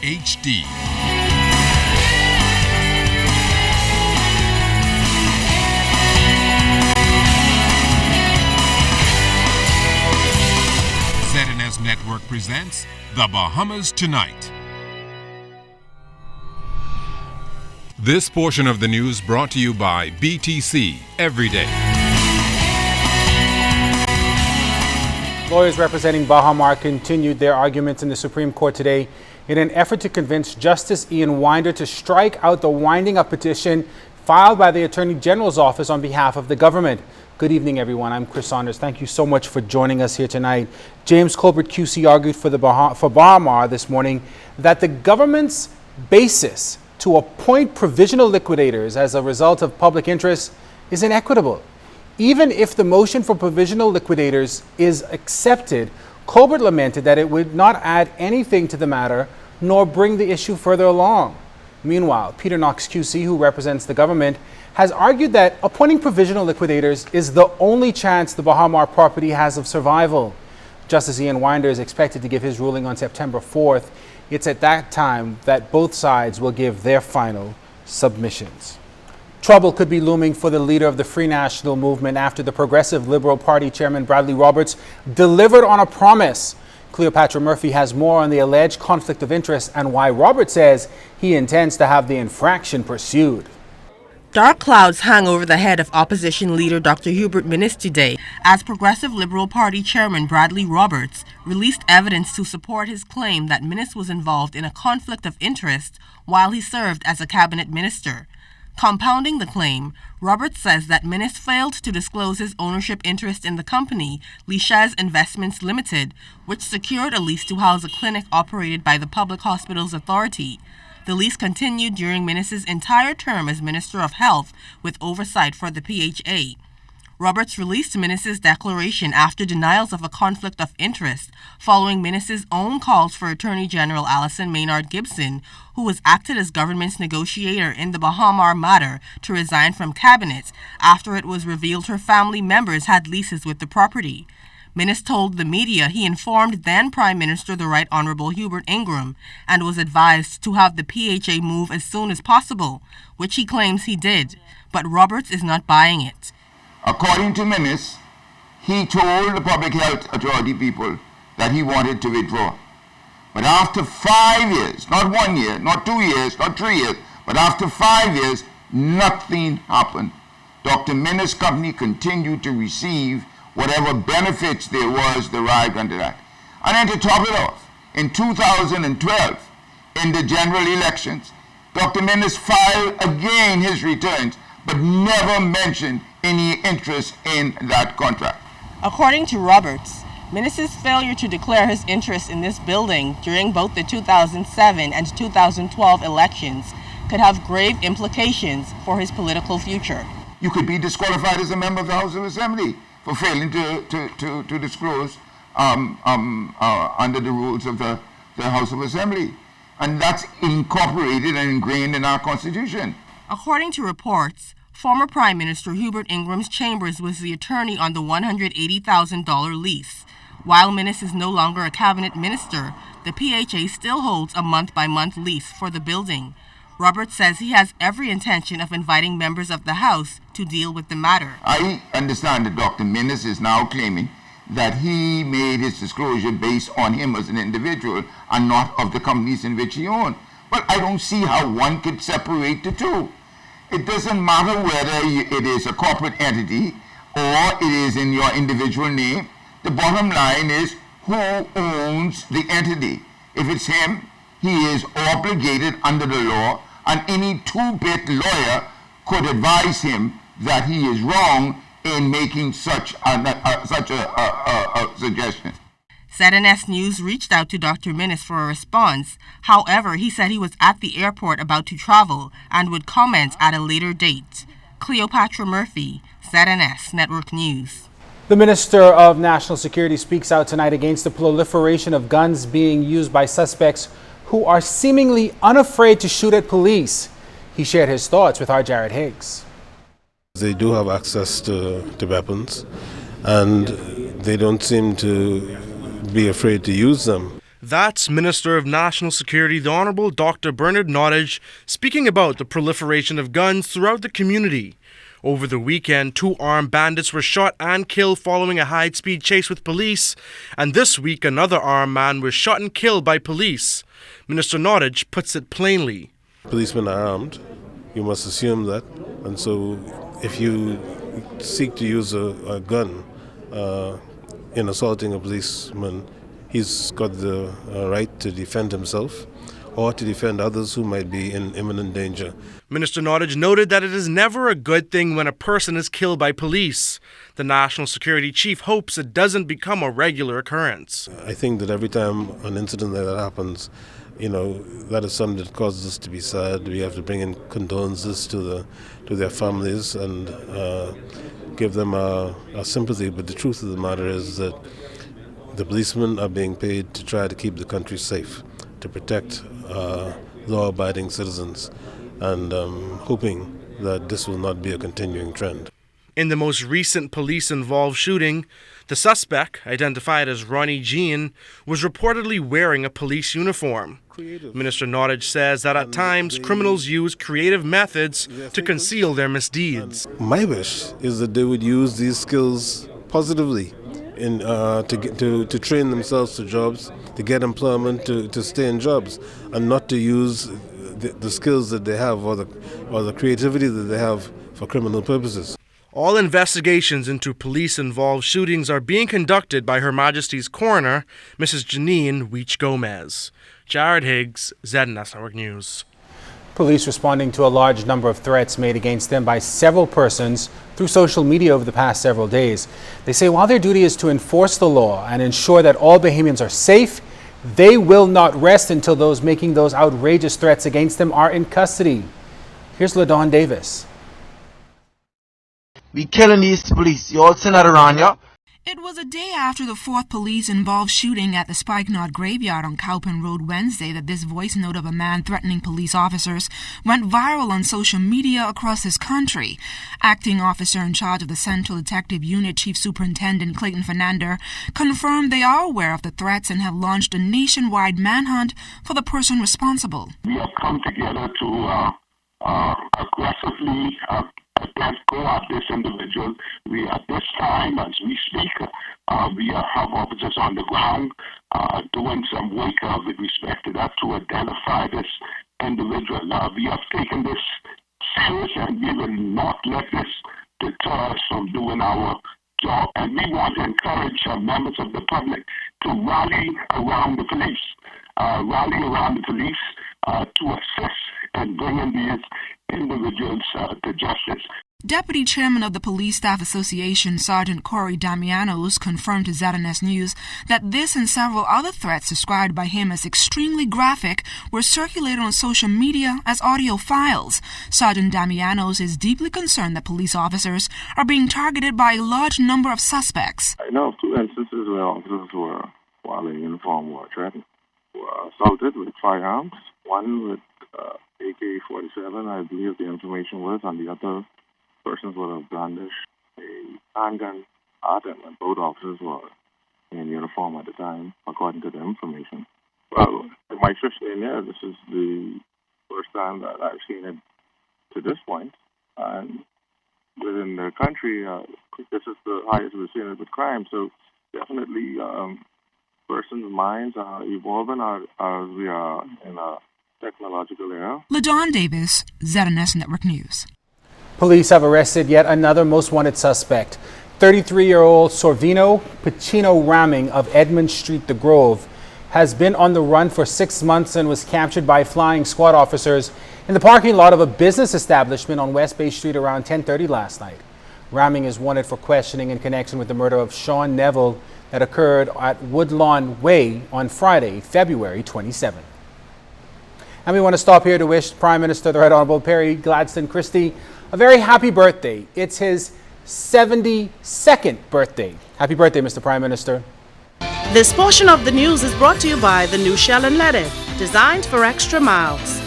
HD. ZNS Network presents The Bahamas Tonight. This portion of the news brought to you by BTC Everyday. Lawyers representing Baha Mar continued their arguments in the Supreme Court today in an effort to convince Justice Ian Winder to strike out the winding up petition filed by the Attorney General's office on behalf of the government. Good evening, everyone. I'm Chris Saunders. Thank you so much for joining us here tonight. James Colbert QC argued for Baha Mar this morning that the government's basis to appoint provisional liquidators as a result of public interest is inequitable. Even if the motion for provisional liquidators is accepted, Colbert lamented that it would not add anything to the matter nor bring the issue further along. Meanwhile, Peter Knox QC, who represents the government, has argued that appointing provisional liquidators is the only chance the Baha Mar property has of survival. Justice Ian Winder is expected to give his ruling on September 4th. It's at that time that both sides will give their final submissions. Trouble could be looming for the leader of the Free National Movement after the Progressive Liberal Party chairman Bradley Roberts delivered on a promise. Cleopatra Murphy has more on the alleged conflict of interest and why Roberts says he intends to have the infraction pursued. Dark clouds hang over the head of opposition leader Dr. Hubert Minnis today as Progressive Liberal Party chairman Bradley Roberts released evidence to support his claim that Minnis was involved in a conflict of interest while he served as a cabinet minister. Compounding the claim, Roberts says that Minnis failed to disclose his ownership interest in the company, Lichaz Investments Limited, which secured a lease to house a clinic operated by the Public Hospitals Authority. The lease continued during Minnis's entire term as Minister of Health with oversight for the PHA. Roberts released Minnis's declaration after denials of a conflict of interest following Minnis's own calls for Attorney General Alison Maynard Gibson, who was acted as government's negotiator in the Baha Mar matter, to resign from cabinet after it was revealed her family members had leases with the property. Minnis told the media he informed then Prime Minister the Right Honourable Hubert Ingram and was advised to have the PHA move as soon as possible, which he claims he did, but Roberts is not buying it. According to Minnis, he told the Public Health Authority people that he wanted to withdraw. But after 5 years, not 1 year, not 2 years, not 3 years, but after 5 years, nothing happened. Dr. Minnis' company continued to receive whatever benefits there was derived under that. And then to top it off, in 2012, in the general elections, Dr. Minnis filed again his returns, but never mentioned any interest in that contract. According to Roberts, Minnis's failure to declare his interest in this building during both the 2007 and 2012 elections could have grave implications for his political future. You could be disqualified as a member of the House of Assembly for failing to disclose under the rules of the House of Assembly. And that's incorporated and ingrained in our Constitution. According to reports, former Prime Minister Hubert Ingram's chambers was the attorney on the $180,000 lease. While Minnis is no longer a cabinet minister, the PHA still holds a month-by-month lease for the building. Roberts says he has every intention of inviting members of the House to deal with the matter. I understand that Dr. Minnis is now claiming that he made his disclosure based on him as an individual and not of the companies in which he owned. But I don't see how one could separate the two. It doesn't matter whether it is a corporate entity or it is in your individual name. The bottom line is who owns the entity. If it's him, he is obligated under the law, and any two-bit lawyer could advise him that he is wrong in making such a suggestion. ZNS News reached out to Dr. Minnis for a response. However, he said he was at the airport about to travel and would comment at a later date. Cleopatra Murphy, ZNS Network News. The Minister of National Security speaks out tonight against the proliferation of guns being used by suspects who are seemingly unafraid to shoot at police. He shared his thoughts with our Jared Higgs. They do have access to weapons, and they don't seem to be afraid to use them. That's Minister of National Security, the Honorable Dr. Bernard Nottage, speaking about the proliferation of guns throughout the community. Over the weekend, 2 armed bandits were shot and killed following a high-speed chase with police, and this week another armed man was shot and killed by police. Minister Nottage puts it plainly. Policemen are armed. You must assume that. And so if you seek to use a gun in assaulting a policeman, he's got the right to defend himself or to defend others who might be in imminent danger. Minister Nottage noted that it is never a good thing when a person is killed by police. The National Security Chief hopes it doesn't become a regular occurrence. I think that every time an incident like that happens, that is something that causes us to be sad. We have to bring in condolences to their families and give them our sympathy. But the truth of the matter is that the policemen are being paid to try to keep the country safe, to protect law-abiding citizens, and hoping that this will not be a continuing trend. In the most recent police-involved shooting, the suspect, identified as Ronnie Jean, was reportedly wearing a police uniform. Minister Nottage says that at times criminals use creative methods to conceal their misdeeds. My wish is that they would use these skills positively to train themselves to jobs, to get employment, to stay in jobs, and not to use the skills that they have or the creativity that they have for criminal purposes. All investigations into police-involved shootings are being conducted by Her Majesty's coroner, Mrs. Janine Weech-Gomez. Jared Higgs, ZNS Network News. Police responding to a large number of threats made against them by several persons through social media over the past several days. They say while their duty is to enforce the law and ensure that all Bahamians are safe, they will not rest until those making those outrageous threats against them are in custody. Here's LaDawn Davis. We killing these police. You all seen that around, yeah? It was a day after the 4th police-involved shooting at the Spikenard Graveyard on Cowpen Road Wednesday that this voice note of a man threatening police officers went viral on social media across this country. Acting officer in charge of the Central Detective Unit, Chief Superintendent Clayton Fernandez, confirmed they are aware of the threats and have launched a nationwide manhunt for the person responsible. We have come together to aggressively go at this individual. We at this time, as we speak, we have officers on the ground doing some work with respect to that to identify this individual. We have taken this serious and we will not let this deter us from doing our job. And we want to encourage members of the public to rally around the police, to assist in bringing these individuals to justice. Deputy Chairman of the Police Staff Association, Sergeant Corey Damianos, confirmed to ZNS News that this and several other threats described by him as extremely graphic were circulated on social media as audio files. Sergeant Damianos is deeply concerned that police officers are being targeted by a large number of suspects. I know of 2 instances where officers were, while in uniform, were threatened, were assaulted with firearms, one with AK-47, I believe the information was, and the other persons would have brandished a handgun at them, and both officers were in uniform at the time, according to the information. Well, in my 15 years, this is the first time that I've seen it to this point, and within the country, this is the highest we've seen it with crime, so definitely persons' minds are evolving as we are in a technological era. LaDawn Davis, ZNS Network News. Police have arrested yet another most wanted suspect. 33-year-old Sorvino Pacino Ramming of Edmund Street, The Grove, has been on the run for 6 months and was captured by flying squad officers in the parking lot of a business establishment on West Bay Street around 10:30 last night. Ramming is wanted for questioning in connection with the murder of Sean Neville that occurred at Woodlawn Way on Friday, February 27th. And we want to stop here to wish Prime Minister the Right Honourable Perry Gladstone Christie a very happy birthday. It's his 72nd birthday. Happy birthday, Mr. Prime Minister. This portion of the news is brought to you by the new Shell and Lettuce, designed for extra miles.